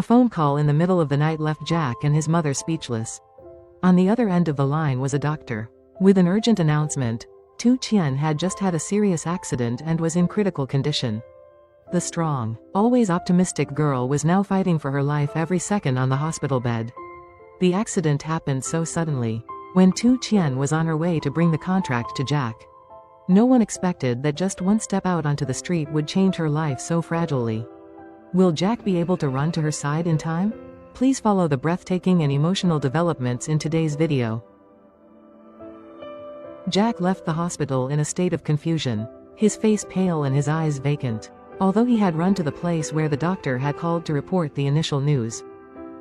A phone call in the middle of the night left Jack and his mother speechless. On the other end of the line was a doctor. With an urgent announcement, Tien had just had a serious accident and was in critical condition. The strong, always optimistic girl was now fighting for her life every second on the hospital bed. The accident happened so suddenly, when Tien was on her way to bring the contract to Jack. No one expected that just one step out onto the street would change her life so fragilely. Will Jack be able to run to her side in time? Please follow the breathtaking and emotional developments in today's video. Jack left the hospital in a state of confusion, his face pale and his eyes vacant, although he had run to the place where the doctor had called to report the initial news.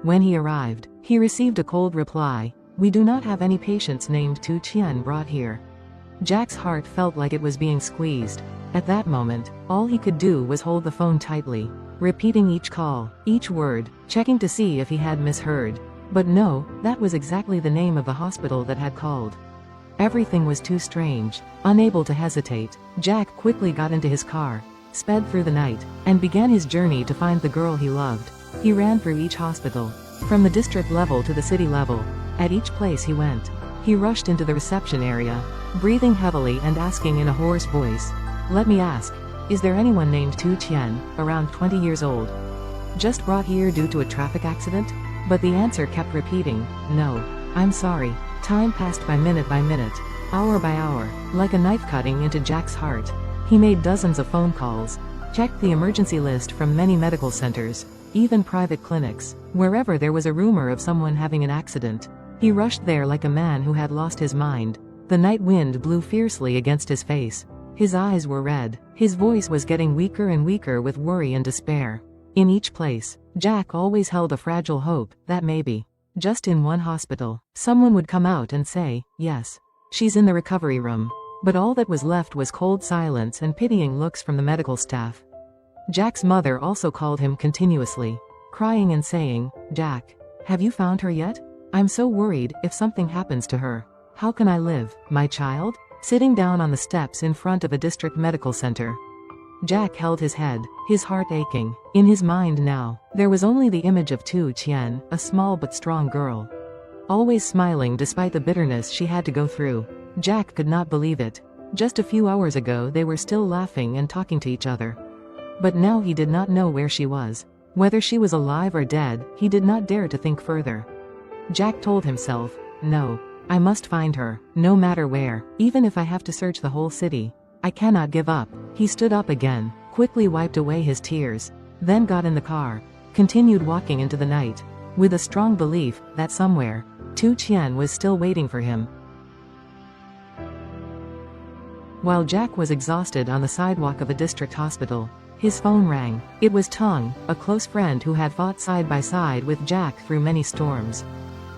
When he arrived, he received a cold reply: "We do not have any patients named Tien brought here." Jack's heart felt like it was being squeezed. At that moment, all he could do was hold the phone tightly, repeating each call, each word, checking to see if he had misheard. But no, that was exactly the name of the hospital that had called. Everything was too strange. Unable to hesitate, Jack quickly got into his car, sped through the night, and began his journey to find the girl he loved. He ran through each hospital, from the district level to the city level. At each place he went, he rushed into the reception area, breathing heavily and asking in a hoarse voice, "Let me ask, is there anyone named Tien, around 20 years old? Just brought here due to a traffic accident?" But the answer kept repeating, "No, I'm sorry." Time passed by minute, hour by hour, like a knife cutting into Jack's heart. He made dozens of phone calls, checked the emergency list from many medical centers, even private clinics. Wherever there was a rumor of someone having an accident, he rushed there like a man who had lost his mind. The night wind blew fiercely against his face. His eyes were red. His voice was getting weaker and weaker with worry and despair. In each place, Jack always held a fragile hope that maybe, just in one hospital, someone would come out and say, "Yes, she's in the recovery room." But all that was left was cold silence and pitying looks from the medical staff. Jack's mother also called him continuously, crying and saying, "Jack, have you found her yet? I'm so worried if something happens to her. How can I live, my child?" Sitting down on the steps in front of a district medical center, Jack held his head, his heart aching. In his mind now, there was only the image of Tien, a small but strong girl, always smiling despite the bitterness she had to go through. Jack could not believe it. Just a few hours ago they were still laughing and talking to each other. But now he did not know where she was. Whether she was alive or dead, he did not dare to think further. Jack told himself, "No, I must find her, no matter where, even if I have to search the whole city. I cannot give up." He stood up again, quickly wiped away his tears, then got in the car, continued walking into the night, with a strong belief that somewhere, Tien was still waiting for him. While Jack was exhausted on the sidewalk of a district hospital, his phone rang. It was Tien, a close friend who had fought side by side with Jack through many storms.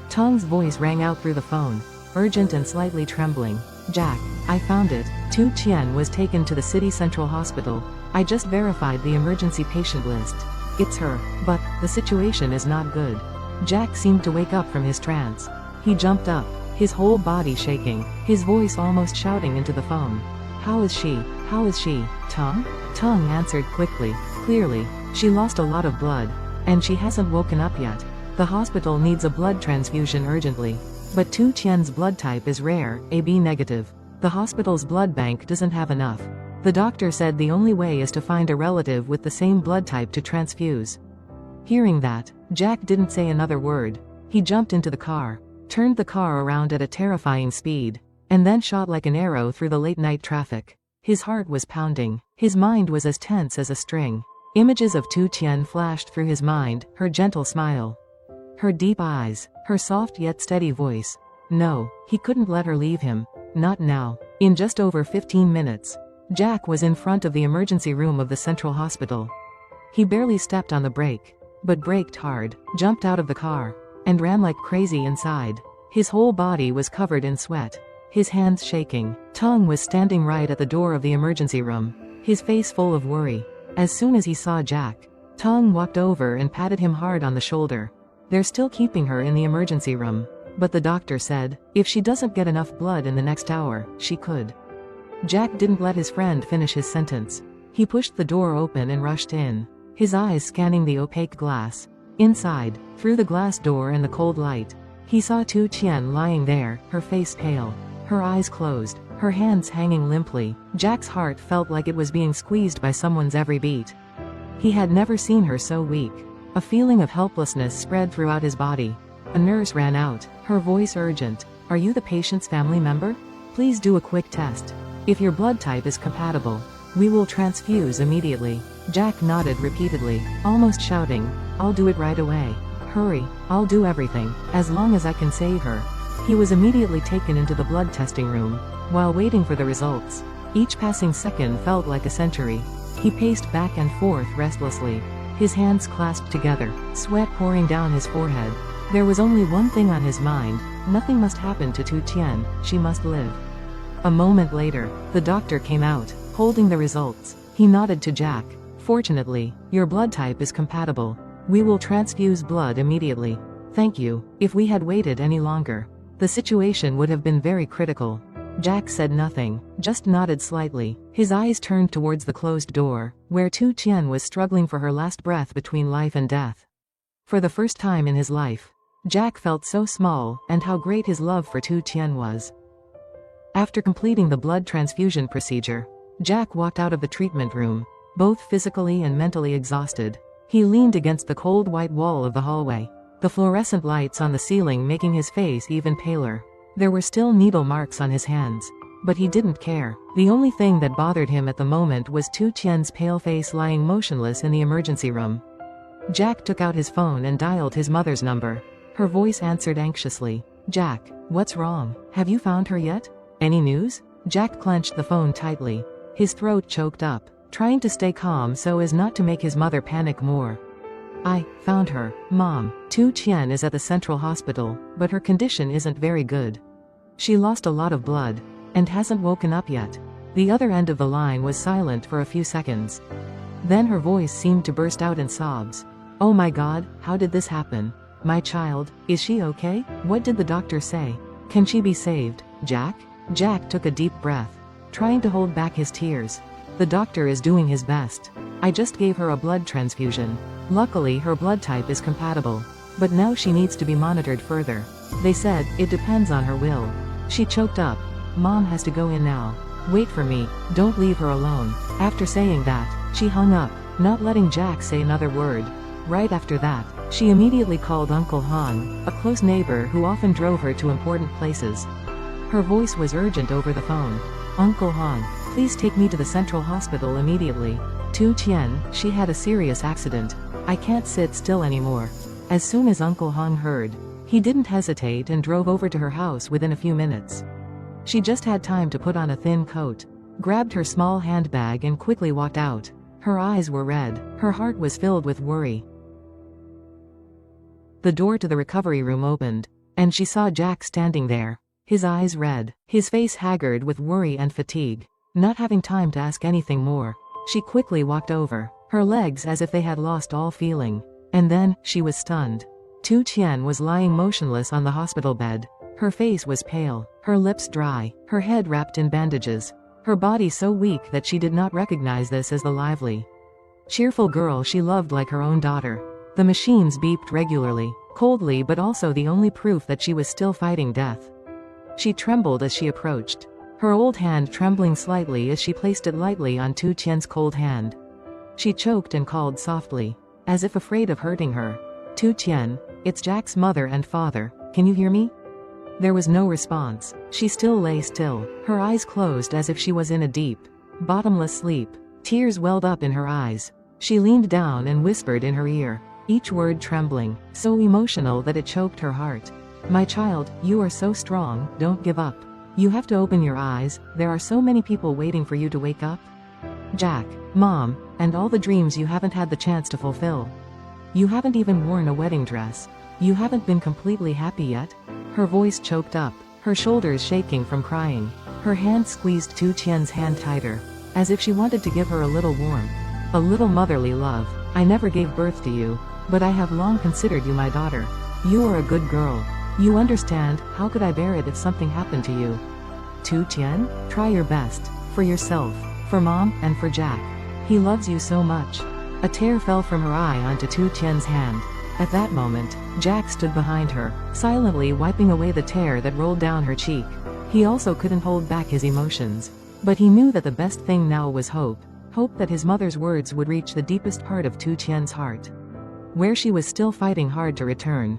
Tien's voice rang out through the phone, urgent and slightly trembling. "Jack, I found it. Tien was taken to the city central hospital. I just verified the emergency patient list. It's her, but the situation is not good." Jack seemed to wake up from his trance. He jumped up, his whole body shaking, his voice almost shouting into the phone. "How is she? How is she, Tien?" Tien answered quickly, clearly, "She lost a lot of blood, and she hasn't woken up yet. The hospital needs a blood transfusion urgently. But Tien's blood type is rare, AB negative. The hospital's blood bank doesn't have enough. The doctor said the only way is to find a relative with the same blood type to transfuse." Hearing that, Jack didn't say another word. He jumped into the car, turned the car around at a terrifying speed, and then shot like an arrow through the late-night traffic. His heart was pounding. His mind was as tense as a string. Images of Tien flashed through his mind, her gentle smile, her deep eyes, her soft yet steady voice. No, he couldn't let her leave him. Not now. In just over 15 minutes, Jack was in front of the emergency room of the central hospital. He barely stepped on the brake, but braked hard, jumped out of the car, and ran like crazy inside. His whole body was covered in sweat, his hands shaking. Tien was standing right at the door of the emergency room, his face full of worry. As soon as he saw Jack, Tien walked over and patted him hard on the shoulder. "They're still keeping her in the emergency room, but the doctor said, if she doesn't get enough blood in the next hour, she could." Jack didn't let his friend finish his sentence. He pushed the door open and rushed in, his eyes scanning the opaque glass. Inside, through the glass door and the cold light, he saw Tien lying there, her face pale, her eyes closed, her hands hanging limply. Jack's heart felt like it was being squeezed by someone's every beat. He had never seen her so weak. A feeling of helplessness spread throughout his body. A nurse ran out, her voice urgent. "Are you the patient's family member? Please do a quick test. If your blood type is compatible, we will transfuse immediately." Jack nodded repeatedly, almost shouting, "I'll do it right away. Hurry, I'll do everything, as long as I can save her." He was immediately taken into the blood testing room. While waiting for the results, each passing second felt like a century. He paced back and forth restlessly, his hands clasped together, sweat pouring down his forehead. There was only one thing on his mind: nothing must happen to Tien, she must live. A moment later, the doctor came out, holding the results. He nodded to Jack. "Fortunately, your blood type is compatible. We will transfuse blood immediately." "Thank you. If we had waited any longer, the situation would have been very critical." Jack said nothing, just nodded slightly. His eyes turned towards the closed door, where Tien was struggling for her last breath between life and death. For the first time in his life, Jack felt so small, and how great his love for Tien was. After completing the blood transfusion procedure, Jack walked out of the treatment room, both physically and mentally exhausted. He leaned against the cold white wall of the hallway, the fluorescent lights on the ceiling making his face even paler. There were still needle marks on his hands, but he didn't care. The only thing that bothered him at the moment was Tien's pale face lying motionless in the emergency room. Jack took out his phone and dialed his mother's number. Her voice answered anxiously. "Jack, what's wrong? Have you found her yet? Any news?" Jack clenched the phone tightly, his throat choked up, trying to stay calm so as not to make his mother panic more. "I found her, Mom. Tien is at the central hospital, but her condition isn't very good. She lost a lot of blood, and hasn't woken up yet." The other end of the line was silent for a few seconds. Then her voice seemed to burst out in sobs. "Oh my God, how did this happen? My child, is she okay? What did the doctor say? Can she be saved, Jack?" Jack took a deep breath, trying to hold back his tears. "The doctor is doing his best. I just gave her a blood transfusion. Luckily her blood type is compatible. But now she needs to be monitored further. They said, it depends on her will." She choked up. "Mom has to go in now. Wait for me, don't leave her alone." After saying that, she hung up, not letting Jack say another word. Right after that, she immediately called Uncle Han, a close neighbor who often drove her to important places. Her voice was urgent over the phone. "Uncle Han, please take me to the central hospital immediately. Tien, she had a serious accident. I can't sit still anymore." As soon as Uncle Han heard, he didn't hesitate and drove over to her house within a few minutes. She just had time to put on a thin coat, grabbed her small handbag and quickly walked out. Her eyes were red, her heart was filled with worry. The door to the recovery room opened, and she saw Jack standing there, his eyes red, his face haggard with worry and fatigue. Not having time to ask anything more, she quickly walked over, her legs as if they had lost all feeling. And then, she was stunned. Tien was lying motionless on the hospital bed. Her face was pale, her lips dry, her head wrapped in bandages, her body so weak that she did not recognize this as the lively, cheerful girl she loved like her own daughter. The machines beeped regularly, coldly, but also the only proof that she was still fighting death. She trembled as she approached, her old hand trembling slightly as she placed it lightly on Tien's cold hand. She choked and called softly, as if afraid of hurting her. "Tien, it's Jack's mother and father, can you hear me?" There was no response. She still lay still, her eyes closed as if she was in a deep, bottomless sleep. Tears welled up in her eyes. She leaned down and whispered in her ear, each word trembling, so emotional that it choked her heart. "My child, you are so strong, don't give up. You have to open your eyes, there are so many people waiting for you to wake up. Jack, Mom, and all the dreams you haven't had the chance to fulfill. You haven't even worn a wedding dress. You haven't been completely happy yet." Her voice choked up, her shoulders shaking from crying. Her hand squeezed Tien's hand tighter, as if she wanted to give her a little warmth, a little motherly love. "I never gave birth to you, but I have long considered you my daughter. You are a good girl. You understand, how could I bear it if something happened to you? Tien, try your best, for yourself, for Mom, and for Jack. He loves you so much." A tear fell from her eye onto Tien's hand. At that moment, Jack stood behind her, silently wiping away the tear that rolled down her cheek. He also couldn't hold back his emotions. But he knew that the best thing now was hope. Hope that his mother's words would reach the deepest part of Tien's heart, where she was still fighting hard to return.